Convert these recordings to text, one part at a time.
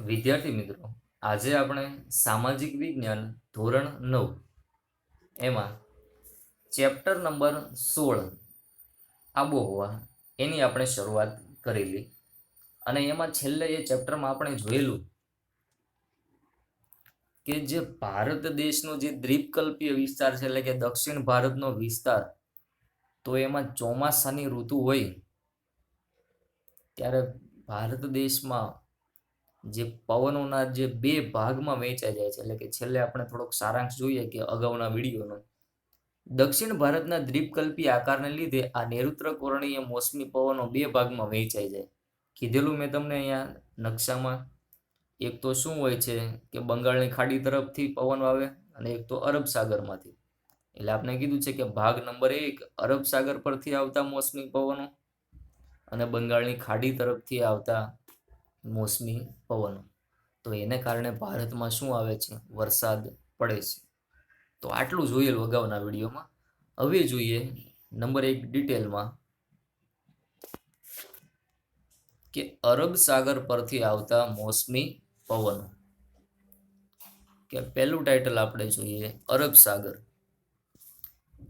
વિદ્યાર્થી મિત્રો, આજે આપણે સામાજિક વિજ્ઞાન ધોરણ 9 એમાં ચેપ્ટર નંબર 16 આબોહવા એની આપણે શરૂઆત કરેલી અને એમાં છેલ્લે એ ચેપ્ટરમાં આપણે જોયેલું કે જે ભારત દેશનો જે દ્વીપકલ્પીય વિસ્તાર છે એટલે કે દક્ષિણ ભારતનો વિસ્તાર, તો એમાં ચોમાસાની ઋતુ હોય ત્યારે ભારત દેશમાં જે પવનોના જે બે ભાગમાં વહેંચાઈ જાય છે. એટલે કે છેલ્લે આપણે થોડોક સારાંશ જોઈએ કે અગાઉના વિડીયોનો દક્ષિણ ભારતના દ્વીપકલ્પી આકારને લીધે આ નૈઋત્યકોણીય મોસમી પવનો બે ભાગમાં વહેંચાઈ જાય. કીધેલું મેં તમને અહીંયા નકશામાં. એક તો શું હોય છે કે બંગાળની ખાડી તરફથી પવન આવે અને એક તો અરબ સાગરમાંથી. એટલે આપણે કીધું છે કે ભાગ નંબર 1 અરબ સાગર પરથી આવતા મોસમી પવનો અને બંગાળની ખાડી તરફથી આવતા મોસમી પવનો. તો એને કારણે ભારતમાં શું આવે છે? વરસાદ પડે છે. તો આટલું જોયેલું અગાઉના વિડીયોમાં. હવે જોઈએ નંબર 1 ડિટેલમાં કે અરબ સાગર પરથી આવતા મોસમી પવનો. કે પહેલું ટાઇટલ આપણે જોઈએ અરબ સાગર.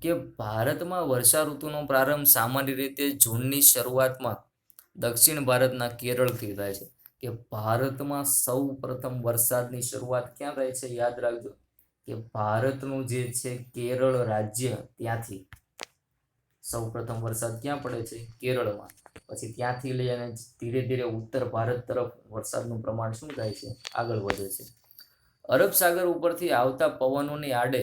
કે ભારતમાં વર્ષા ઋતુનો પ્રારંભ સામાન્ય રીતે જૂનની શરૂઆતમાં દક્ષિણ ભારતના કેરળથી થાય છે. કે ભારતમાં સૌ પ્રથમ વરસાદની શરૂઆત ક્યાં થાય છે? યાદ રાખજો કે ભારતનું જે છે કેરળ રાજ્ય, ત્યાંથી સૌ પ્રથમ વરસાદ ક્યાં પડે છે? કેરળમાં. પછી ત્યાંથી લઈ અને ધીરે ધીરે ઉત્તર ભારત તરફ વરસાદનું પ્રમાણ શું થાય છે? આગળ વધે છે. અરબ સાગર ઉપરથી આવતા પવનોની આડે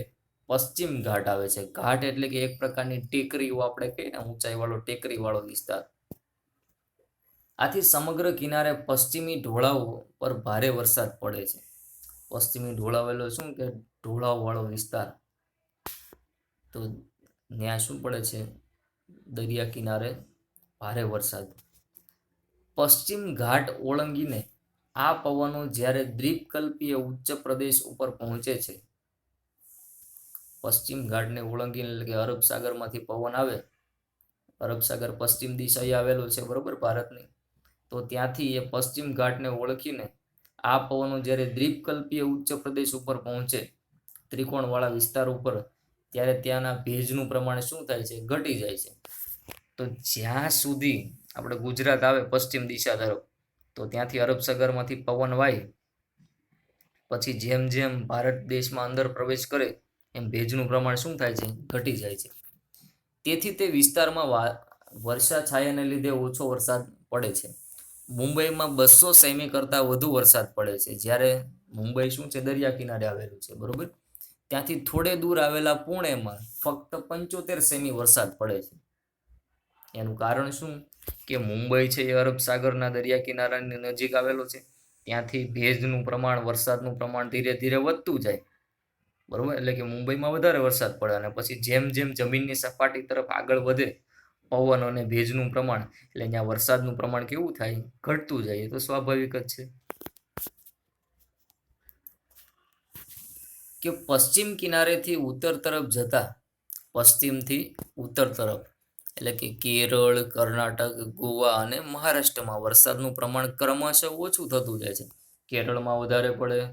પશ્ચિમ ઘાટ આવે છે. ઘાટ એટલે કે એક પ્રકારની ટેકરીઓ, આપણે કહીએ ને ઊંચાઈ વાળો ટેકરી વાળો વિસ્તાર. આથી સમગ્ર કિનારે પશ્ચિમી ઢોળાવ પર ભારે વરસાદ પડે છે. પશ્ચિમી ઢોળાવ એટલે શું કે ઢોળાવ વાળો વિસ્તાર. તો ત્યાં શું પડે છે? દરિયા કિનારે ભારે વરસાદ. પશ્ચિમ ઘાટ ઓળંગીને આ પવનો જ્યારે દ્વીપકલ્પીય ઉચ્ચ પ્રદેશ ઉપર પહોંચે છે, પશ્ચિમ ઘાટને ઓળંગીને એટલે કે અરબ સાગરમાંથી પવન આવે. અરબ સાગર પશ્ચિમ દિશાએ આવેલું છે, બરોબર, ભારતની. તો ત્યાંથી એ પશ્ચિમ ઘાટને ઓળખીને આ પવનો જ્યારે દ્વીપકલ્પીય ઉચ્ચ પ્રદેશ ઉપર પહોંચે, ત્રિકોણવાળા વિસ્તાર ઉપર, ત્યારે ત્યાંના ભેજનું પ્રમાણ શું થાય છે? ઘટી જાય છે. તો જ્યાં સુધી આપણે ગુજરાત આવે પશ્ચિમ દિશા તરફ, તો ત્યાંથી અરબ સાગરમાંથી પવન વાય પછી જેમ જેમ ભારત દેશમાં અંદર પ્રવેશ કરે એમ ભેજનું પ્રમાણ શું થાય છે? ઘટી જાય છે. તેથી તે વિસ્તારમાં વર્ષા છાયાને લીધે ઓછો વરસાદ પડે છે. મુંબઈમાં 200 સેમી કરતાં વધુ વરસાદ પડે છે. જ્યારે મુંબઈ શું છે? દરિયા કિનારે આવેલું છે, બરોબર. ત્યાંથી થોડે દૂર આવેલા પુણેમાં ફક્ત 75 સેમી વરસાદ પડે છે. એનું કારણ શું? કે મુંબઈ છે એ અરબ સાગરના દરિયા કિનારાની નજીક આવેલો છે. ત્યાંથી ભેજનું પ્રમાણ, વરસાદનું પ્રમાણ ધીરે ધીરે વધતું જાય, બરોબર. એટલે કે મુંબઈમાં વધારે વરસાદ પડે અને પછી જેમ જેમ જમીનની સપાટી તરફ આગળ વધે પવન અને ભેજનું પ્રમાણ, એટલે ત્યાં વરસાદનું પ્રમાણ કેવું થાય? ઘટતું જાય. એ તો સ્વાભાવિક જ છે. કે પશ્ચિમ કિનારેથી ઉત્તર તરફ જતા, પશ્ચિમથી ઉત્તર તરફ એટલે કે કેરળ, કર્ણાટક, ગોવા અને મહારાષ્ટ્રમાં વરસાદનું પ્રમાણ ક્રમશઃ ઓછું થતું જાય છે. કેરળમાં વધારે પડે,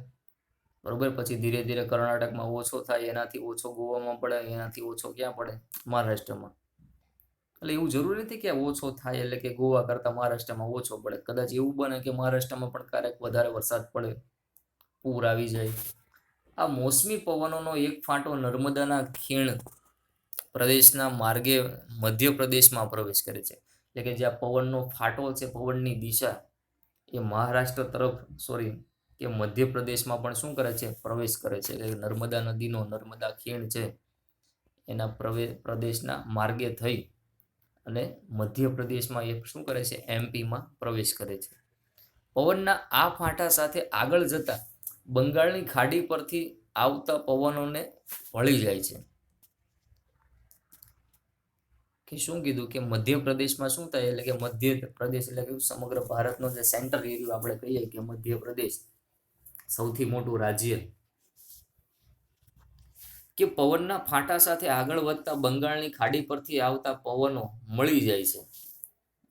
બરોબર. પછી ધીરે ધીરે કર્ણાટકમાં ઓછો થાય, એનાથી ઓછો ગોવામાં પડે, એનાથી ઓછો ક્યાં પડે? મહારાષ્ટ્રમાં. એટલે એવું જરૂરી નથી કે ઓછો થાય એટલે કે ગોવા કરતાં મહારાષ્ટ્રમાં ઓછો પડે. કદાચ એવું બને કે મહારાષ્ટ્રમાં પણ ક્યારેક વધારે વરસાદ પડે, પૂર આવી જાય. આ મોસમી પવનોનો એક ફાંટો નર્મદાના ખીણ પ્રદેશના માર્ગે મધ્યપ્રદેશમાં પ્રવેશ કરે છે. એટલે કે જ્યાં પવનનો ફાટો છે, પવનની દિશા એ મહારાષ્ટ્ર તરફ, કે મધ્યપ્રદેશમાં પણ શું કરે છે? પ્રવેશ કરે છે. એટલે નર્મદા નદીનો નર્મદા ખીણ છે એના પ્રદેશના માર્ગે થઈ અને મધ્યપ્રદેશમાં એ શું કરે છે? એમપીમાં પ્રવેશ કરે છે. પવનના આ ફાંટા સાથે આગળ જતા બંગાળની ખાડી પરથી આવતા પવનોને ભળી જાય છે. કે શું કીધું? કે મધ્યપ્રદેશમાં શું થાય? એટલે કે મધ્યપ્રદેશ એટલે કે સમગ્ર ભારતનો જે સેન્ટ્રલ એરિયો આપણે કહીએ કે મધ્યપ્રદેશ, સૌથી મોટું રાજ્ય. કે પવનના ફાંટા સાથે આગળ વધતા બંગાળની ખાડી પરથી આવતા પવનો મળી જાય છે.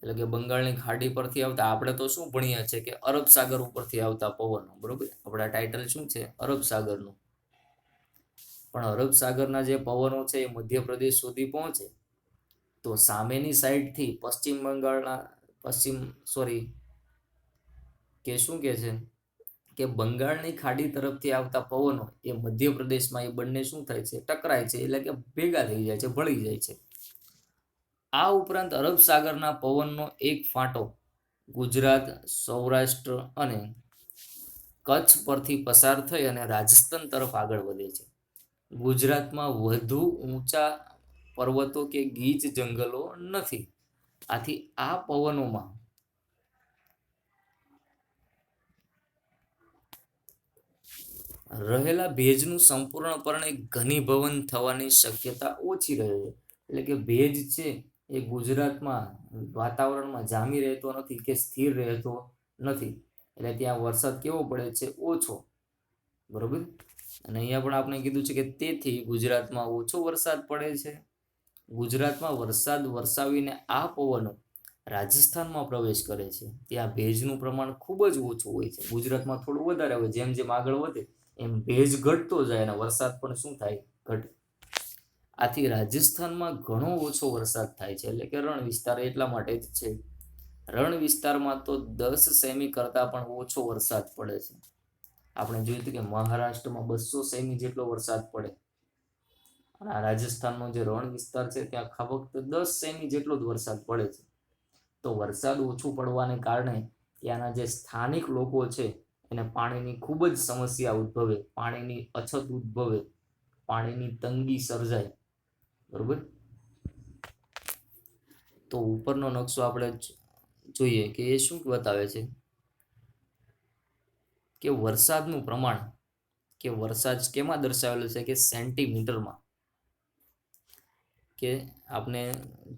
એટલે કે બંગાળની ખાડી પરથી આવતા, આપણે તો શું ભણીએ છીએ કે અરબ સાગર ઉપરથી આવતા પવનો, બરોબર. આપણા ટાઇટલ શું છે? અરબ સાગરનું. પણ અરબ સાગરના જે પવનો છે એ મધ્યપ્રદેશ સુધી પહોંચે તો સામેની સાઈડથી પશ્ચિમ બંગાળના કે શું કે છે કે બંગાળની ખાડી તરફથી આવતા પવનો એ મધ્યપ્રદેશમાં એ બંને શું થાય છે? ટકરાય છે, એટલે કે ભેગા થઈ જાય છે, ભળી જાય છે. આ ઉપરાંત અરબ સાગરના પવનનો એક ફાંટો ગુજરાત, સૌરાષ્ટ્ર અને કચ્છ પરથી પસાર થઈ અને રાજસ્થાન તરફ આગળ વધે છે. ગુજરાતમાં વધુ ઊંચા પર્વતો કે ગીચ જંગલો નથી. આથી આ પવનોમાં રહેલા ભેજનું સંપૂર્ણપણે ઘનીભવન થવાની શક્યતા ઓછી રહે છે. એટલે કે ભેજ છે એ ગુજરાતમાં વાતાવરણમાં જામી રહેતો નથી કે સ્થિર રહેતો નથી. એટલે ત્યાં વરસાદ કેવો પડે છે? ઓછો, બરોબર. અને અહીંયા પણ આપણે કીધું છે કે તેથી ગુજરાતમાં ઓછો વરસાદ પડે છે. ગુજરાતમાં વરસાદ વરસાવીને આ પવનો રાજસ્થાનમાં પ્રવેશ કરે છે. ત્યાં ભેજનું પ્રમાણ ખૂબ જ ઓછું હોય છે. ગુજરાતમાં થોડું વધારે હોય. જેમ જેમ આગળ વધે એમ ભેજ ઘટતો જાય અને વરસાદ પણ શું થાય? ઘટે. આથી રાજસ્થાનમાં ઘણો ઓછો વરસાદ થાય છે. એટલે કે રણ વિસ્તાર એટલા માટે જ છે. રણ વિસ્તારમાં તો 10 સેમી કરતાં પણ ઓછો વરસાદ પડે છે. આપણે જોયું હતું કે મહારાષ્ટ્રમાં 200 સેમી જેટલો વરસાદ પડે અને આ રાજસ્થાનનો જે રણ વિસ્તાર છે ત્યાં ફક્ત 10 સેમી જેટલો જ વરસાદ પડે છે. તો વરસાદ ઓછું પડવાને કારણે ત્યાંના જે સ્થાનિક લોકો છે એને પાણીની ખૂબ જ સમસ્યા ઉદ્ભવે, પાણીની અછત ઉદ્ભવે, પાણીની તંગી સર્જાય, બરોબર. તો ઉપરનો નકશો આપણે જોઈએ કે એ શું બતાવે છે કે વરસાદનું પ્રમાણ, કે વરસાદ કેમાં દર્શાવેલો છે કે સેન્ટીમીટરમાં. કે આપણે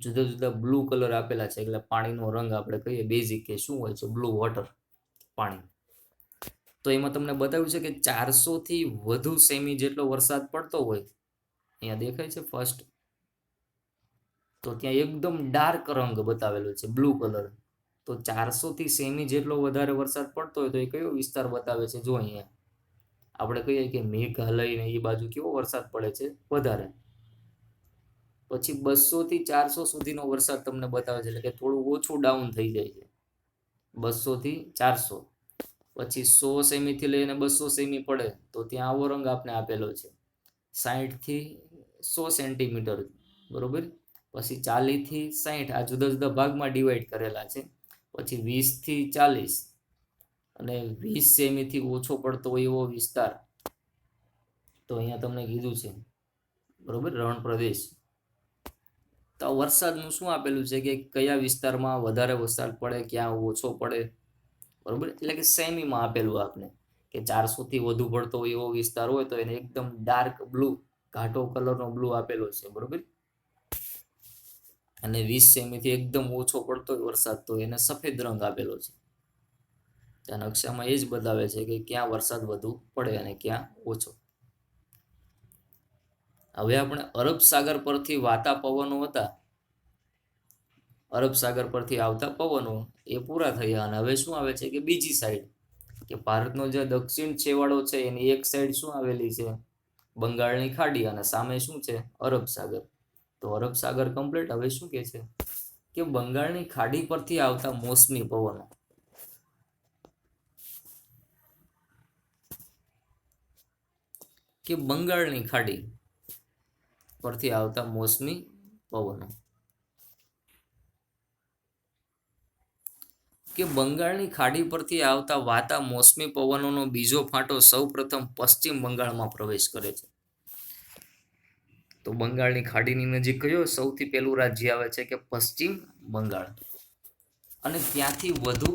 જુદા જુદા બ્લુ કલર આપેલા છે, એટલે પાણીનો રંગ આપણે કહીએ બેઝિક કે શું હોય છે? બ્લુ વોટર, પાણી. તો એમાં તમને બતાવ્યું છે કે 400 થી વધુ સેમી જેટલો વરસાદ પડતો હોય, અહીંયા દેખાય છે ફર્સ્ટ, તો ત્યાં એકદમ ડાર્ક રંગ બતાવેલો છે, બ્લુ કલર. તો 400 થી સેમી જેટલો વધારે વરસાદ પડતો હોય તો એ કયો વિસ્તાર બતાવે છે? જો અહીંયા આપણે કહીએ કે મેઘાલય ને એ બાજુ કેવો વરસાદ પડે છે? વધારે. પછી 200 થી 400 સુધીનો વરસાદ તમને બતાવે છે, એટલે કે થોડું ઓછું ડાઉન થઈ જાય છે, 200 થી 400. પછી 100 સેમી થી લઈને 200 સેમી પડે તો ત્યાં આવો રંગ આપણે આપેલો છે, 60 થી 100 સેન્ટીમીટર, બરોબર. પછી 40 થી 60 આ જુદા જુદા ભાગમાં ડિવાઈડ કરેલા છે. પછી 20 થી 40 અને 20 સેમી થી ઓછો પડતો હોય એવો વિસ્તાર તો અહીંયા તમને કીધું છે, બરોબર, રણ પ્રદેશ. તો વરસાદનું શું આપેલું છે કે કયા વિસ્તારમાં વધારે વરસાદ પડે, ક્યાં ઓછો પડે, બરોબર. એટલે કે સેમીમાં આપેલું આપને કે 400 થી વધુ પડતો હોય એવો વિસ્તાર હોય તો એને એકદમ ડાર્ક બ્લુ, ઘાટો કલરનો બ્લુ આપેલો છે, બરોબર. અને 20 સેમી થી એકદમ ઓછો પડતો હોય વરસાદ તો એને સફેદ રંગ આપેલો છે. ત્યાં નકશામાં એ જ બતાવે છે કે ક્યાં વરસાદ વધુ પડે અને ક્યાં ઓછો. હવે આપણે અરબ સાગર પરથી વાતા પવનો હતા, અરબ સાગર પરથી આવતા પવનો એ પૂરા થયા અને હવે શું આવે છે કે બીજી સાઈડ, કે ભારતનો જે દક્ષિણ છેવાડો છે એની એક સાઈડ શું આવેલી છે? બંગાળની ખાડી, અને સામે શું છે? અરબ સાગર. તો અરબ સાગર કમ્પ્લીટ. હવે શું કે છે કે બંગાળની ખાડી પરથી આવતા મોસમી પવનો, કે બંગાળની ખાડી પરથી આવતા મોસમી પવનો, કે બંગાળની ખાડી પરથી આવતા વાતા મોસમી પવનોનો બીજો ફાંટો સૌપ્રથમ પશ્ચિમ બંગાળમાં પ્રવેશ કરે છે. તો બંગાળની ખાડીની નજીક કયો સૌથી પહેલું રાજ્ય આવે છે? કે પશ્ચિમ બંગાળ. અને ત્યાંથી વધુ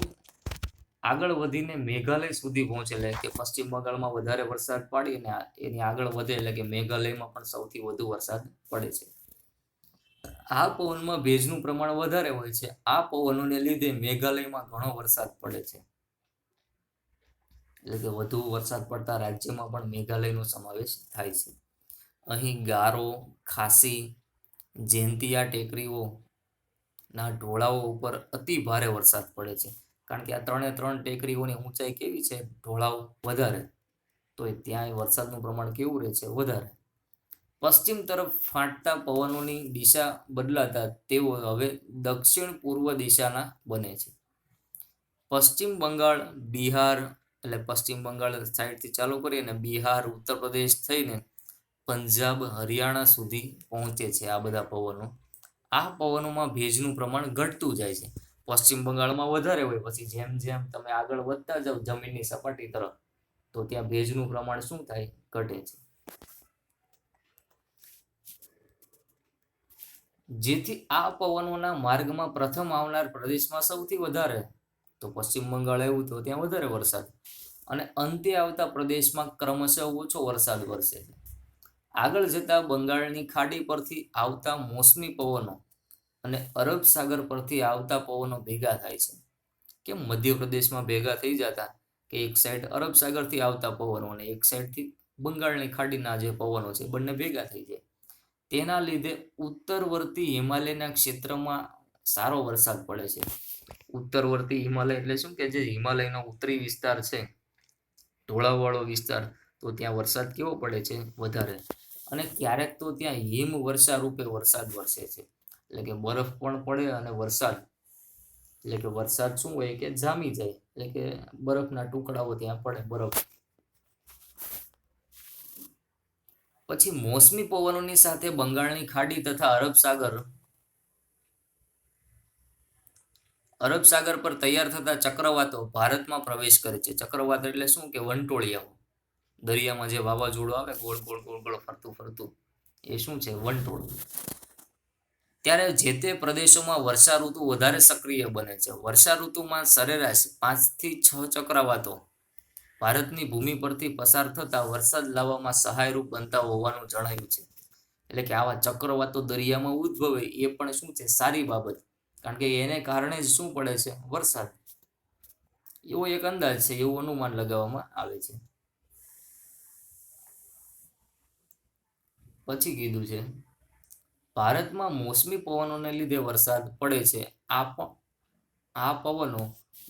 આગળ વધીને મેઘાલય સુધી પહોંચેલા, કે પશ્ચિમ બંગાળમાં વધારે વરસાદ પાડીને એની આગળ વધે એટલે કે મેઘાલયમાં પણ સૌથી વધુ વરસાદ પડે છે. આ પવનમાં ભેજનું પ્રમાણ વધારે હોય છે. આ પવનોને લીધે મેઘાલયમાં ઘણો વરસાદ પડે છે. એટલે કે વધુ વરસાદ પડતા રાજ્યમાં પણ મેઘાલયનો સમાવેશ થાય છે. અહીં ગારો, ખાસી, જેન્તિયા ટેકરીઓ ના ઢોળાવો ઉપર અતિ ભારે વરસાદ પડે છે, કારણ કે આ 3 ટેકરીઓની ઊંચાઈ કેવી છે, ઢોળાવ વધારે, તો ત્યાં વરસાદનું પ્રમાણ કેવું રહે છે, વધારે. પશ્ચિમ તરફ ફાટતા પવનોની દિશા બદલાતા તેઓ હવે દક્ષિણ પૂર્વ દિશાના બને છે. પશ્ચિમ બંગાળ, બિહાર, એટલે પશ્ચિમ બંગાળ સાઈડથી ચાલુ કરીને બિહાર, ઉત્તર પ્રદેશ થઈને પંજાબ, હરિયાણા સુધી પહોંચે છે આ બધા પવનો. આ પવનોમાં ભેજનું પ્રમાણ ઘટતું જાય છે. પશ્ચિમ બંગાળમાં વધારે હોય, પછી જેમ જેમ તમે આગળ વધતા જાવ જમીનની સપાટી તરફ, તો ત્યાં ભેજનું પ્રમાણ શું થાય, ઘટે છે. જેથી આ પવનોના માર્ગમાં પ્રથમ આવનાર પ્રદેશમાં સૌથી વધારે, તો પશ્ચિમ બંગાળ આવ્યું તો ત્યાં વધારે વરસાદ, અને અંતે આવતા પ્રદેશમાં ક્રમશઃ ઓછો વરસાદ વરસે છે. આગળ જતા બંગાળની ખાડી પરથી આવતા મોસમી પવનો અને અરબ સાગર પરથી આવતા પવનો ભેગા થાય છે. કેમ મધ્યપ્રદેશમાં ભેગા થઈ જતા કે એક સાઈડ અરબ સાગરથી આવતા પવનો અને એક સાઈડથી બંગાળની ખાડીના જે પવનો છે બંને ભેગા થઈ જાય. તેના લીધે ઉત્તરવર્તી હિમાલયના ક્ષેત્રમાં સારો વરસાદ પડે છે. ઉત્તરવર્તી હિમાલય એટલે શું, કે જે હિમાલયનો ઉત્તરી વિસ્તાર છે, ઢોળાવવાળો વિસ્તાર, તો ત્યાં વરસાદ કેવો પડે છે, વધારે. અને ક્યારેક તો ત્યાં હિમ વર્ષા રૂપે વરસાદ વરસે છે, એટલે કે બરફ પણ પડે અને વરસાદ, એટલે કે વરસાદ શું હોય કે જામી જાય, એટલે કે બરફના ટુકડાઓ ત્યાં પડે, બરફ. પછી મોસમી પવનોની સાથે બંગાળની ખાડી તથા અરબ સાગર પર તૈયાર થતા ચક્રવાતો ભારતમાં પ્રવેશ કરે છે. ચક્રવાત એટલે શું, કે વંટોળિયાઓ. દરિયામાં જે વાવાઝોડું આવે ગોળ ગોળ ગોળ ગોળ ફરતું ફરતું, એ શું છે, વંટોળ. ત્યારે જે તે પ્રદેશોમાં વર્ષા ઋતુ વધારે સક્રિય બને છે. વર્ષા ઋતુમાં સરેરાશ 5 થી 6 ચક્રવાતો ભારતની ભૂમિ પરથી પસાર થતા વરસાદ લાવવામાં સહાયરૂપ બનતા હોવાનું જણાયું છે. એટલે કે આવા ચક્રવાતો દરિયામાં ઉદ્ભવે એ પણ શું છે, સારી બાબત, કારણ કે એને કારણે જ શું પડે છે, વરસાદ. એવો એક અંદાજ છે, એવું અનુમાન લગાવવામાં આવે છે. પછી કીધું છે, ભારતમાં મોસમી પવનોને લીધે વરસાદ પડે છે. આ પવનો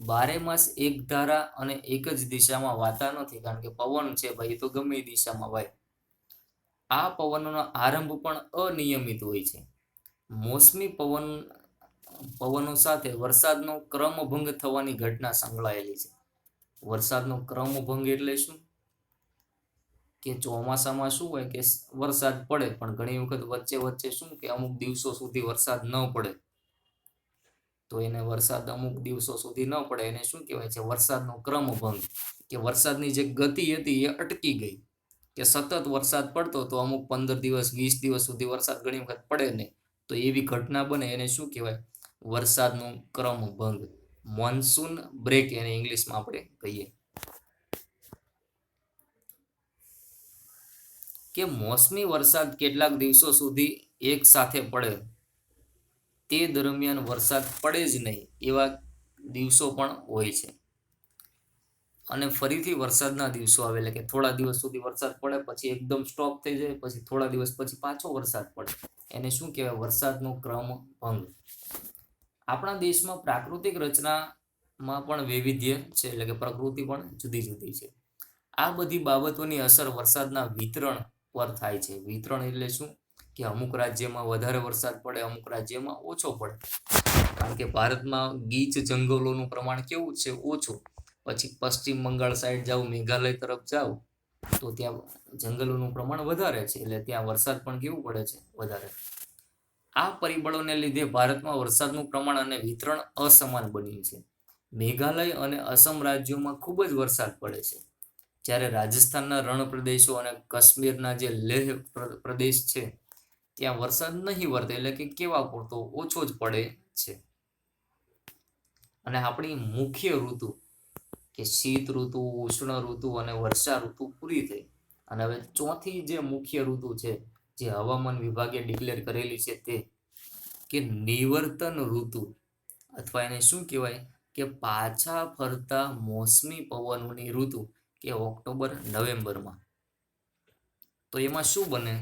12 માસ એક ધારા અને એક જ દિશામાં વાતા નથી, કારણ કે પવન છે ભાઈ, તો ગમે એ દિશામાં વાય. આ પવનોનો આરંભ પણ અનિયમિત હોય છે. મોસમી પવનો સાથે વરસાદનો ક્રમભંગ થવાની ઘટના સંકળાયેલી છે. વરસાદનો ક્રમભંગ એટલે શું, કે ચોમાસામાં શું હોય કે વરસાદ પડે, પણ ઘણી વખત વચ્ચે વચ્ચે શું, કે અમુક દિવસો સુધી વરસાદ ન પડે, તો એને વરસાદ અમુક દિવસો સુધી ન પડે એને શું કહેવાય છે, વરસાદનો ક્રમભંગ, કે વરસાદની જે ગતિ હતી એ અટકી ગઈ, કે સતત વરસાદ પડતો તો અમુક 15 દિવસ 20 દિવસ સુધી વરસાદ ઘણી વખત પડે નહીં, તો એવી ઘટના બને એને શું કહેવાય, વરસાદનો ક્રમભંગ. મોન્સૂન બ્રેક એને ઇંગ્લિશમાં આપણે કહીએ. કે મોસમી વરસાદ કેટલાક દિવસો સુધી એક સાથે પડે, તે દરમિયાન વરસાદ પડે જ નહીં એવા દિવસો પણ હોય છે. અને ફરીથી વરસાદના દિવસો આવે, એટલે કે થોડા દિવસ સુધી વરસાદ પડે, પછી એકદમ સ્ટોપ થઈ જાય, પછી થોડા દિવસ પછી પાછો વરસાદ પડે, એને શું કહેવાય, વરસાદનો ક્રમભંગ. આપણા દેશમાં પ્રાકૃતિક રચનામાં પણ વૈવિધ્ય છે, એટલે કે પ્રકૃતિ પણ જુદી જુદી છે. આ બધી બાબતોની અસર વરસાદના વિતરણ પર થાય છે. વિતરણ એટલે શું, કે અમુક રાજ્યમાં વધારે વરસાદ પડે, અમુક રાજ્યમાં ઓછો પડે. કારણ કે ભારતમાં ગીચ જંગલોનું પ્રમાણ કેવું છે, ઓછું. પછી પશ્ચિમ બંગાળ સાઈડ જાઓ, મેઘાલય તરફ જાઓ, તો ત્યાં જંગલોનું પ્રમાણ વધારે છે, એટલે ત્યાં વરસાદ પણ કેવું પડે છે, વધારે. આ પરિબળોને લીધે ભારતમાં વરસાદનું પ્રમાણ અને વિતરણ અસમાન બન્યું છે. મેઘાલય અને અસમ રાજ્યોમાં ખૂબ જ વરસાદ પડે છે, જ્યારે રાજસ્થાનના રણ પ્રદેશો અને કાશ્મીરના જે લેહ પ્રદેશ છે, ત્યાં વરસાદ નહીં વર્તે, એટલે કે કેવા પૂરતો ઓછો જ પડે છે. અને આપણી મુખ્ય ઋતુ, કે શીત ઋતુ, ઉષ્ણ ઋતુ અને વર્ષા ઋતુ પૂરી થઈ. અને હવે ચોથી જે મુખ્ય ઋતુ છે, જે હવામાન વિભાગે ડિક્લેર કરેલી છે, તે કે નિવર્તન ઋતુ, અથવા એને શું કહેવાય, કે પાછા ફરતા મોસમી પવનોની ઋતુ, કે ઓક્ટોબર નવેમ્બરમાં. તો એમાં શું બને,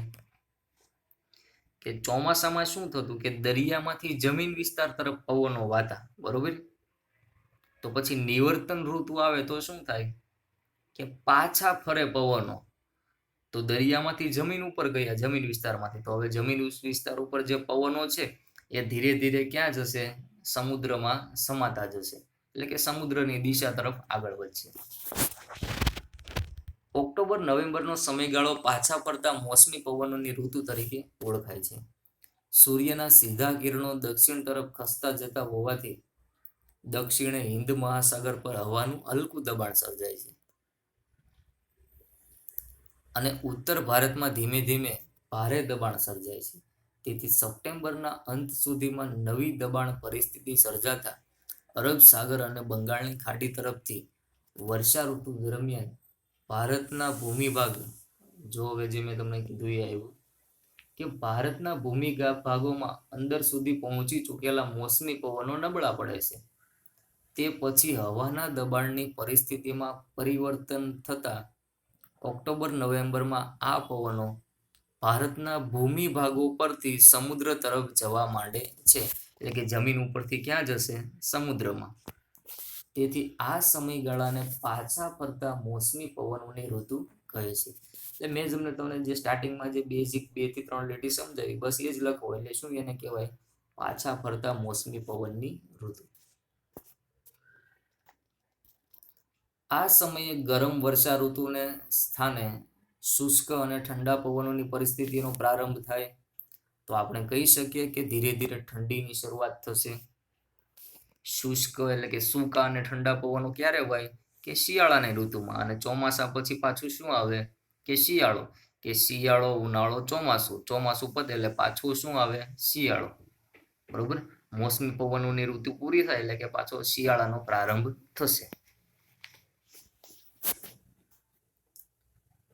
કે ચોમાસામાં શું થતું કે દરિયામાંથી જમીન વિસ્તાર તરફ પવનો વાતા, બરોબર. તો પછી નિવર્તન ઋતુ આવે તો શું થાય કે પાછા ફરે પવનો, તો દરિયામાંથી જમીન ઉપર ગયા, જમીન વિસ્તારમાંથી, તો હવે જમીન વિસ્તાર ઉપર જે પવનો છે એ ધીરે ધીરે ક્યાં જશે, સમુદ્રમાં સમાતા જશે, એટલે કે સમુદ્રની દિશા તરફ આગળ વધશે. ઓક્ટોબર નવેમ્બરનો સમયગાળો પાછા ફરતા મોસમી પવનોની ઋતુ તરીકે ઓળખાય છે. સૂર્યના સીધા કિરણો દક્ષિણ તરફ ખસતા જતા હોવાથી દક્ષિણે હિન્દ મહાસાગર પર હવાનું હલકું દબાણ સર્જાય છે અને ઉત્તર ભારતમાં ધીમે ધીમે ભારે દબાણ સર્જાય છે. તેથી સપ્ટેમ્બરના અંત સુધીમાં નવી દબાણ પરિસ્થિતિ સર્જાતા અરબ સાગર અને બંગાળની ખાડી તરફથી વર્ષા ઋતુ દરમિયાન ભારતના ભૂમિભાગ, જો હવે જે મેં તમને કીધું એ આવ્યું કે ભારતના ભાગોમાં અંદર સુધી પહોંચી ચૂકેલા મોસમી પવનો નબળા પડે છે. તે પછી હવાના દબાણની પરિસ્થિતિમાં પરિવર્તન થતા ઓક્ટોબર નવેમ્બરમાં આ પવનો ભારતના ભાગો પરથી સમુદ્ર તરફ જવા માંડે છે, એટલે કે જમીન ઉપરથી ક્યાં જશે, સમુદ્રમાં. તેથી આ સમયગાળાને પાછા ફરતા મોસમી પવનોની ઋતુ કહે છે. એટલે મેં તમને જે સ્ટાર્ટિંગમાં જે બેઝિક 2 થી 3 લીટી સમજાવી, બસ એ જ લખો, એટલે શું એને કહેવાય, પાછા ફરતા મોસમી પવનની ઋતુ. આ સમયે ગરમ વર્ષા ઋતુને સ્થાને શુષ્ક અને ઠંડા પવનોની પરિસ્થિતિનો પ્રારંભ થાય. તો આપણે કહી શકીએ કે ધીરે ધીરે ઠંડીની શરૂઆત થશે. શુષ્ક એટલે કે સૂકા અને ઠંડા પવનો ક્યારે હોય, કે શિયાળાની ઋતુમાં, અને ચોમાસા પછી પાછું શું આવે, કે શિયાળો, કે શિયાળો, ઉનાળો, ચોમાસું, ચોમાસું પતે એટલે પાછું શું આવે, શિયાળો, બરોબર. મોસમી પવનોની ઋતુ પૂરી થાય એટલે કે પાછો શિયાળાનો પ્રારંભ થશે.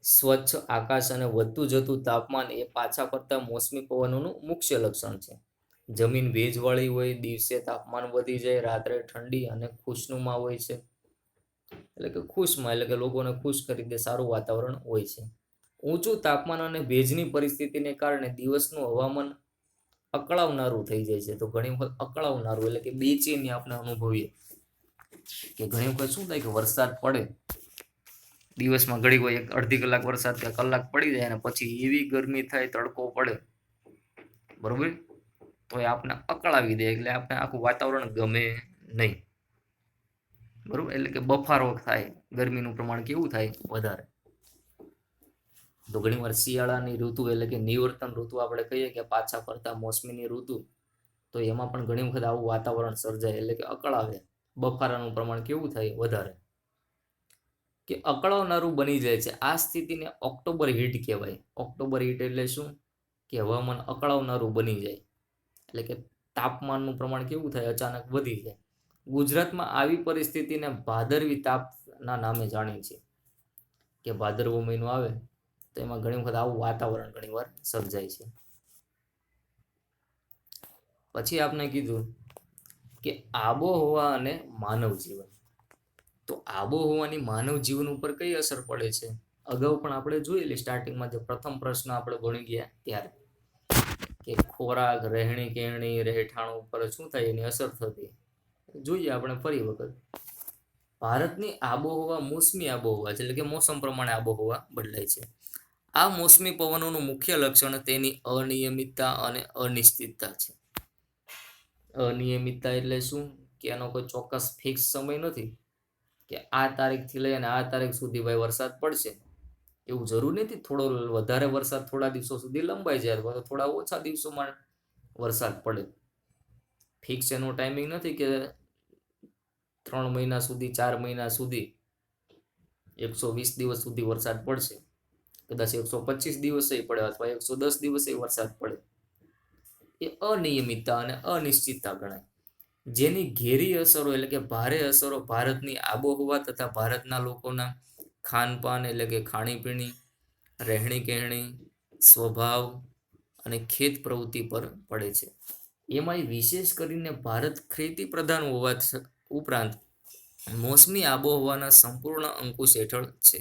સ્વચ્છ આકાશ અને વધતું જતું તાપમાન એ પાછા ફરતા મોસમી પવનોનું મુખ્ય લક્ષણ છે. જમીન ભેજવાળી હોય, દિવસે તાપમાન વધી જાય, રાત્રે ઠંડી અને ખુશનુમા હોય છે, એટલે કે ખુશમાં એટલે કે લોકોને ખુશ કરી દે, સારું વાતાવરણ હોય છે. ઊંચું તાપમાન અને ભેજની પરિસ્થિતિને કારણે દિવસનું હવામાન અકળાવનારું થઈ જાય છે. તો ઘણી વખત અકળાવનારું એટલે કે બેચેની આપણે અનુભવીએ, કે ઘણી વખત શું થાય કે વરસાદ પડે, દિવસમાં ઘડી કોઈ અડધી કલાક વરસાદ કે કલાક પડી જાય અને પછી એવી ગરમી થાય, તડકો પડે, બરોબર, તો એ આપણે અકળાવી દે, એટલે આપણે આખું વાતાવરણ ગમે નહીં, બરોબર. એટલે કે બફારો થાય, ગરમીનું પ્રમાણ કેવું થાય, વધારે. તો ઘણીવાર શિયાળાની ઋતુ એટલે કે નિવર્તન ઋતુ આપણે કહીએ કે પાછા ફરતા મોસમીની ઋતુ, તો એમાં પણ ઘણી વખત આવું વાતાવરણ સર્જાય, એટલે કે અકળાવે, બફારાનું પ્રમાણ કેવું થાય, વધારે, કે અકળાવનારું બની જાય છે. આ સ્થિતિને ઓક્ટોબર હીટ કહેવાય. ઓક્ટોબર હીટ એટલે શું, કે હવામાન અકળાવનારું બની જાય, એટલે કે તાપમાનનું પ્રમાણ કેવું થાય, અચાનક વધી જાય. ગુજરાતમાં આવી પરિસ્થિતિને ભાદરવી તાપના નામે જાણી છે, કે ભાદરવો મહિનો આવે તો એમાં ઘણી વખત આવું વાતાવરણ ઘણીવાર સર્જાય છે. પછી આપણે કીધું કે આબોહવા અને માનવ જીવન. તો આબોહવાની માનવ જીવન ઉપર કઈ અસર પડે છે, અગાઉ પણ આપણે જોયેલી, સ્ટાર્ટિંગમાં જે પ્રથમ પ્રશ્ન આપણે ભણી ગયા ત્યારે, કે ખોરાક, રહેણી કહેણી, રહેઠાણ ઉપર શું થાય, એની અસર થતી. જોઈએ આપણે ફરી વખત. ભારતની આબોહવા મોસમી આબોહવા છે, એટલે કે મોસમ પ્રમાણે આબોહવા બદલાય છે. આ મોસમી પવનોનું મુખ્ય લક્ષણ તેની અનિયમિતતા અને અનિશ્ચિતતા છે. અનિયમિતતા એટલે શું, કે એનો કોઈ ચોક્કસ ફિક્સ સમય નથી, કે આ તારીખથી લઈને આ તારીખ સુધી ભાઈ વરસાદ પડશે, એવું જરૂર નથી. થોડો વધારે વરસાદ થોડા દિવસો સુધી લંબાઈ જાય, અથવા તો થોડા ઓછા દિવસોમાં વરસાદ પડે. ફિક્સ એનો ટાઈમિંગ નથી કે 3 મહિના સુધી, 4 મહિના સુધી, 120 દિવસ સુધી વરસાદ પડશે. કદાચ 125 દિવસે પડે અથવા 110 દિવસે વરસાદ પડે. એ અનિયમિતતા અને અનિશ્ચિતતા ગણાય. જેની ઘેરી અસરો એટલે કે ભારે અસરો ભારતની આબોહવા તથા ભારતના લોકોના ખાનપાન એટલે કે ખાણીપીણી, રહેણી કહેણી, સ્વભાવ અને ખેત પ્રવૃત્તિ પર પડે છે. એમાંય વિશેષ કરીને ભારત ખેતી પ્રધાન હોવા ઉપરાંત મોસમી આબોહવાના સંપૂર્ણ અંકુશ હેઠળ છે.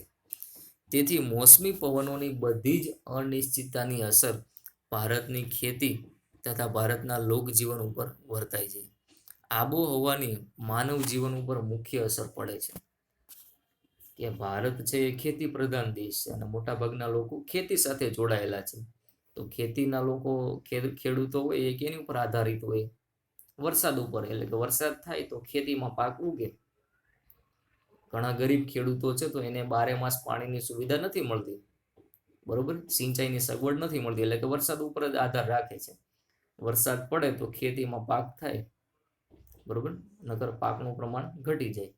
તેથી મોસમી પવનોની બધી જ અનિશ્ચિતતાની અસર ભારતની ખેતી તથા ભારતના લોકજીવન ઉપર વર્તાય છે. આબોહવાની માનવ જીવન ઉપર મુખ્ય અસર પડે છે. કે ભારત છે એ ખેતી પ્રધાન દેશ છે અને મોટા ભાગના લોકો ખેતી સાથે જોડાયેલા છે. તો ખેતીના લોકો ખેડૂતો હોય એ કેની ઉપર આધારિત હોય? વરસાદ ઉપર. એટલે કે વરસાદ થાય તો ખેતીમાં પાક ઉગે. ઘણા ગરીબ ખેડૂતો છે તો એને 12 માસ પાણીની સુવિધા નથી મળતી, બરોબર, સિંચાઈની સગવડ નથી મળતી, એટલે કે વરસાદ ઉપર જ આધાર રાખે છે. વરસાદ પડે તો ખેતીમાં પાક થાય, બરોબર, નકર પાકનું પ્રમાણ ઘટી જાય.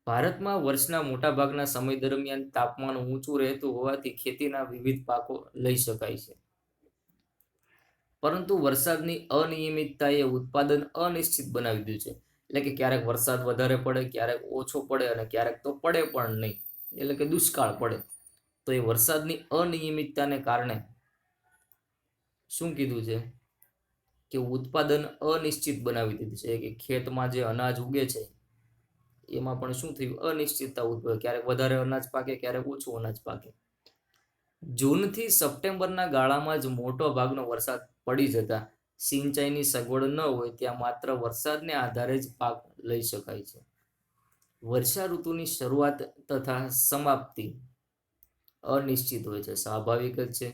ભારતમાં વર્ષના મોટા ભાગના સમય દરમિયાન તાપમાન ઊંચું રહેતું હોવાથી ખેતીના વિવિધ પાકો લઈ શકાય છે. પરંતુ વરસાદની અનિયમિતતાએ ઉત્પાદન અનિશ્ચિત બનાવી દીધું છે. એટલે કે ક્યારેક વરસાદ વધારે પડે, ક્યારેક ઓછો પડે અને ક્યારેક તો પડે પણ નહીં, એટલે કે દુષ્કાળ પડે. તો એ વરસાદની અનિયમિતતાને કારણે શું કીધું છે કે ઉત્પાદન અનિશ્ચિત બનાવી દીધું છે. કે ખેતમાં જે અનાજ ઉગે છે એમાં પણ શું થયું? અનિશ્ચિતતા ઉદ્ભવે. ક્યારેક વધારે અનાજ પાકે, ક્યારેક ઓછું અનાજ પાકે. જૂનથી સપ્ટેમ્બરના ગાળામાં જ મોટો ભાગનો વરસાદ પડી જતા સિંચાઈની સગવડ ન હોય ત્યાં માત્ર વરસાદને આધારે જ પાક લઈ શકાય છે. વર્ષા ઋતુની શરૂઆત તથા સમાપ્તિ અનિશ્ચિત હોય છે. સ્વાભાવિક જ છે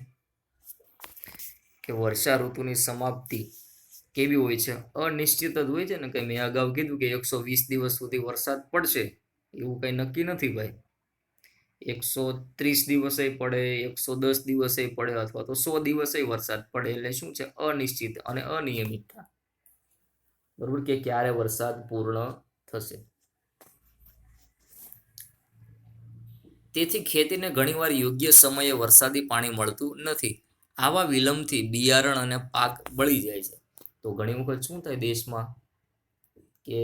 કે વર્ષા ઋતુની સમાપ્તિ કેવી હોય છે? અનિશ્ચિત જ હોય છે ને. કે મેં અગાઉ કીધું કે 120 દિવસ સુધી વરસાદ પડશે એવું કઈ નક્કી નથી ભાઈ. 130 દિવસે પડે, 110 દિવસે પડે અથવા તો 100 દિવસે વરસાદ પડે. એટલે શું છે? અનિશ્ચિત અને અનિયમિતતા, બરોબર, કે ક્યારે વરસાદ પૂર્ણ થશે. તેથી ખેતીને ઘણીવાર યોગ્ય સમયે વરસાદી પાણી મળતું નથી. આવા વિલંબથી બિયારણ અને પાક બળી જાય છે. તો ઘણી વખત શું થાય દેશમાં કે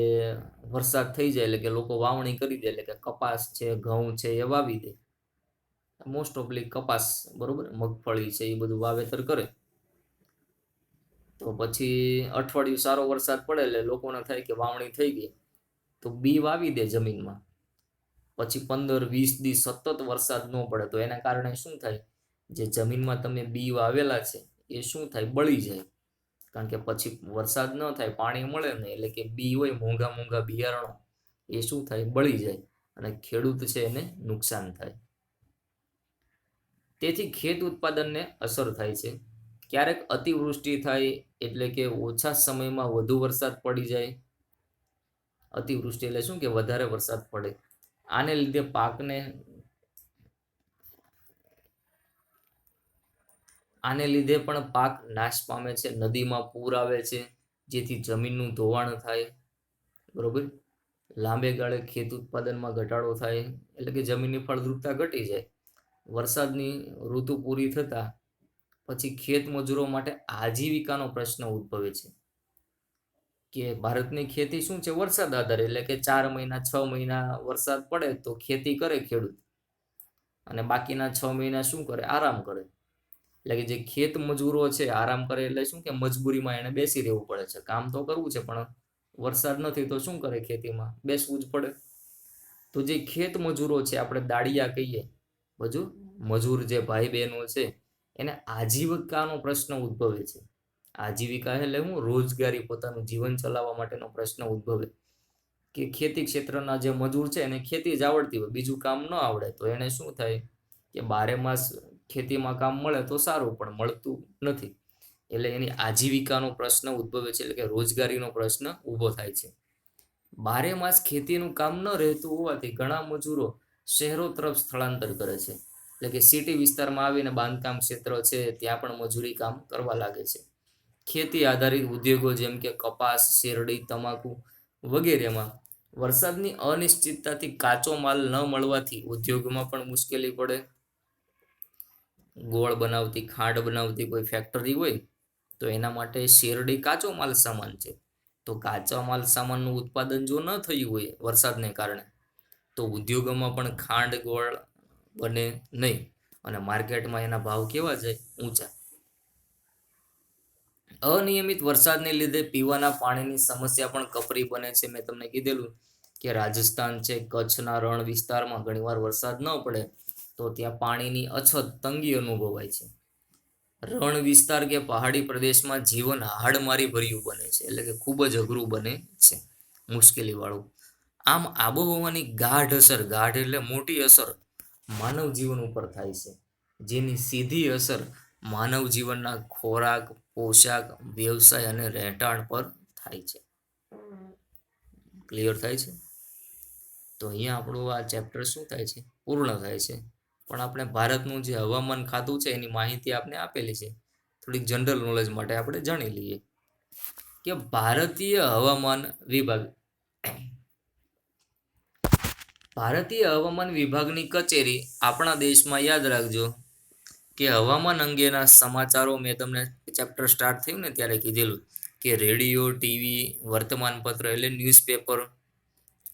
વરસાદ થઈ જાય એટલે કે લોકો વાવણી કરી દે, એટલે કે કપાસ છે, ઘઉં છે એ વાવી દે, મોસ્ટ ઓફલી કપાસ, બરોબર, મગફળી છે એ બધું વાવેતર કરે. તો પછી અઠવાડિયું સારો વરસાદ પડે એટલે લોકોને થાય કે વાવણી થઈ ગઈ, તો બી વાવી દે જમીનમાં. પછી 15-20 દિવસ સતત વરસાદ ન પડે તો એના કારણે શું થાય? જે જમીનમાં તમે બી વાવેલા છે એ શું થાય? બળી જાય. કારણ કે પછી વરસાદ ન થાય, પાણી મળે નહીં, એટલે કે બી હોય, મોંઘા મોંઘા બિયારણો, એ શું થાય? બળી જાય અને ખેડૂત છે એને નુકસાન થાય. તેથી ખેત ઉત્પાદનને અસર થાય છે. ક્યારેક અતિવૃષ્ટિ થાય, એટલે કે ઓછા સમયમાં વધુ વરસાદ પડી જાય. અતિવૃષ્ટિ એટલે શું? કે વધારે વરસાદ પડે. આને લીધે પણ પાક નાશ પામે છે. નદીમાં પૂર આવે છે જેથી જમીનનું ધોવાણ થાય, બરોબર. લાંબે ગાળે ખેત ઉત્પાદનમાં ઘટાડો થાય, એટલે કે જમીનની ફળદ્રુપતા ઘટી જાય. વરસાદની ઋતુ પૂરી થતા પછી ખેત મજૂરો માટે આજીવિકાનો પ્રશ્ન ઉદ્ભવે છે. કે ભારતની ખેતી શું છે? વરસાદ આધારે. એટલે કે 4 મહિના 6 મહિના વરસાદ પડે તો ખેતી કરે ખેડૂત, અને બાકીના 6 મહિના શું કરે? આરામ કરે. એટલે કે જે ખેત મજૂરો છે આરામ કરે એટલે શું? કે મજબૂરીમાં એને બેસી રહેવું પડે છે. કામ તો કરવું છે પણ વરસાદ નથી તો શું કરે? ખેતીમાં બેસવું જ પડે. તો જે ખેત મજૂરો છે, આપણે દાડિયા કહીએ, બધું મજૂર જે ભાઈ બહેનો છે, એને આજીવિકાનો પ્રશ્ન ઉદ્ભવે છે. આજીવિકા એટલે હું? રોજગારી, પોતાનું જીવન ચલાવવા માટેનો પ્રશ્ન ઉદ્ભવે. કે ખેતી ક્ષેત્રના જે મજૂર છે એને ખેતી જ આવડતી હોય, બીજું કામ ન આવડે, તો એને શું થાય કે 12 માસ ખેતીમાં કામ મળે તો સારું, પણ મળતું નથી, એટલે એની આજીવિકાનો પ્રશ્ન ઉદ્ભવે છે. એટલે કે રોજગારીનો પ્રશ્ન ઊભો થાય છે. 12 માસ ખેતીનું કામ ન રહેતું હોવાથી ઘણા મજૂરો શહેરો તરફ સ્થળાંતર કરે છે. એટલે કે સિટી વિસ્તારમાં આવીને બાંધકામ ક્ષેત્ર છે ત્યાં પણ મજૂરી કામ કરવા લાગે છે. ખેતી આધારિત ઉદ્યોગો જેમ કે કપાસ, શેરડી, તમાકુ વગેરેમાં વરસાદની અનિશ્ચિતતાથી કાચો માલ ન મળવાથી ઉદ્યોગમાં પણ મુશ્કેલી પડે. ગોળ બનાવતી, ખાંડ બનાવતી કોઈ ફેક્ટરી હોય તો એના માટે શેરડી કાચો માલ સામાન છે. તો કાચા માલ સામાનનું ઉત્પાદન જો ન થયું હોય વરસાદને કારણે, તો ઉદ્યોગોમાં પણ ખાંડ, ગોળ બને નહીં અને માર્કેટમાં એના ભાવ કેવા જાય? ઊંચા. અનિયમિત વરસાદને લીધે પીવાના પાણીની સમસ્યા પણ કપરી બને છે. મેં તમને કીધેલું કે રાજસ્થાન છે, કચ્છના રણ વિસ્તારમાં ઘણીવાર વરસાદ ન પડે તો ત્યાં પાણીની અછત, તંગી અનુભવાય છે. રણ વિસ્તાર કે પહાડી પ્રદેશમાં જીવન હાડમારી ભર્યું બને છે, એટલે કે ખૂબ જ અઘરું બને છે, મુશ્કેલી વાળું. આમ આબોહવાની ગાઢ એટલે મોટી અસર માનવ જીવન ઉપર થાય છે, જેની સીધી અસર માનવ જીવનના ખોરાક, પોશાક, વ્યવસાય અને રહેઠાણ પર થાય છે. ક્લિયર થાય છે? તો અહીંયા આપણું આ ચેપ્ટર શું થાય છે? પૂર્ણ થાય છે. પણ આપણે ભારતનું જે હવામાન ખાતું છે એની માહિતી આપણે આપેલી છે. થોડીક જનરલ નોલેજ માટે આપણે જાણી લઈએ કે ભારતીય હવામાન વિભાગની કચેરી આપણા દેશમાં, યાદ રાખજો કે હવામાન અંગેના સમાચારો મેં તમને ચેપ્ટર સ્ટાર્ટ થયું ને ત્યારે કીધેલું કે રેડિયો, ટીવી, વર્તમાનપત્ર એટલે ન્યૂઝપેપર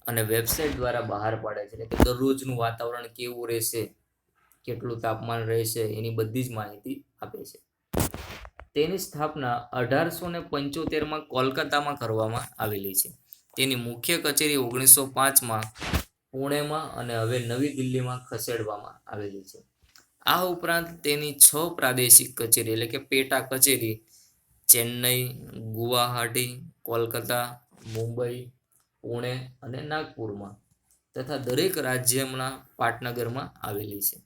અને વેબસાઇટ દ્વારા બહાર પાડે છે. એટલે કે દરરોજનું વાતાવરણ કેવું રહેશે, કેટલું તાપમાન રહેશે, એની બધી જ માહિતી આપે છે. તેની સ્થાપના 1875માં કોલકાતામાં કરવામાં આવેલી છે. તેની મુખ્ય કચેરી 1905માં પુણેમાં અને હવે નવી દિલ્હીમાં ખસેડવામાં આવેલી છે. આ ઉપરાંત તેની 6 પ્રાદેશિક કચેરી એટલે કે પેટા કચેરી ચેન્નઈ, ગુવાહાટી, કોલકાતા, મુંબઈ, પુણે અને નાગપુરમાં તથા દરેક રાજ્યના પાટનગરમાં આવેલી છે.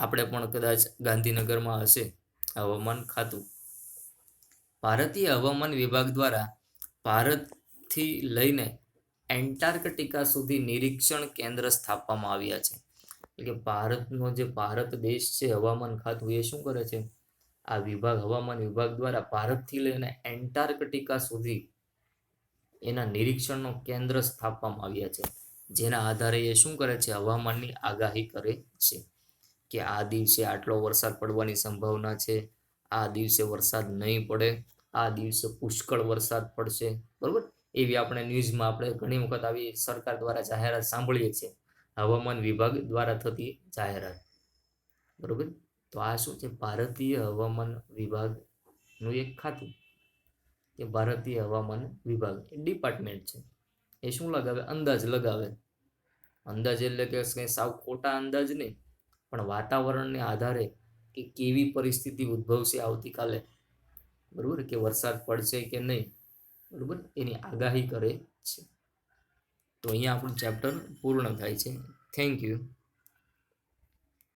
આપણે પણ કદાચ ગાંધીનગરમાં હશે હવામાન ખાતું. ભારતીય હવામાન વિભાગ દ્વારા ભારતથી લઈને એન્ટાર્કટિકા સુધી નિરીક્ષણ કેન્દ્ર સ્થાપવામાં આવ્યા છે. એટલે કે ભારત દેશ છે, હવામાન ખાતું એ શું કરે છે? આ હવામાન વિભાગ દ્વારા ભારતથી લઈને એન્ટાર્કટિકા સુધી એના નિરીક્ષણનો કેન્દ્ર સ્થાપવામાં આવ્યા છે, જેના આધારે એ શું કરે છે? હવામાનની આગાહી કરે છે કે આ દિવસે આટલો વરસાદ પડવાની સંભાવના છે, આ દિવસે વરસાદ નહીં પડે, આ દિવસે પુષ્કળ વરસાદ પડશે. બરોબર? એવી આપણે ન્યૂઝમાં આપણે ઘણી વખત આવી સરકાર દ્વારા જાહેરાત સાંભળીએ છીએ, હવામાન વિભાગ દ્વારા થતી જાહેરાત. બરોબર? તો આ શું છે? ભારતીય હવામાન વિભાગનું એક ખાતું, કે ભારતીય હવામાન વિભાગ એ ડિપાર્ટમેન્ટ છે. એ શું લગાવે? અંદાજ લગાવે. અંદાજ એટલે કે સાવ ખોટા અંદાજ નહીં, પણ વાતાવરણને આધારે કે કેવી પરિસ્થિતિ ઉદ્ભવશે આવતીકાલે, બરોબર, કે વરસાદ પડશે કે નહીં, બરોબર, એની આગાહી કરે છે. તો અહીંયા આપણું ચેપ્ટર પૂર્ણ થાય છે. Thank you.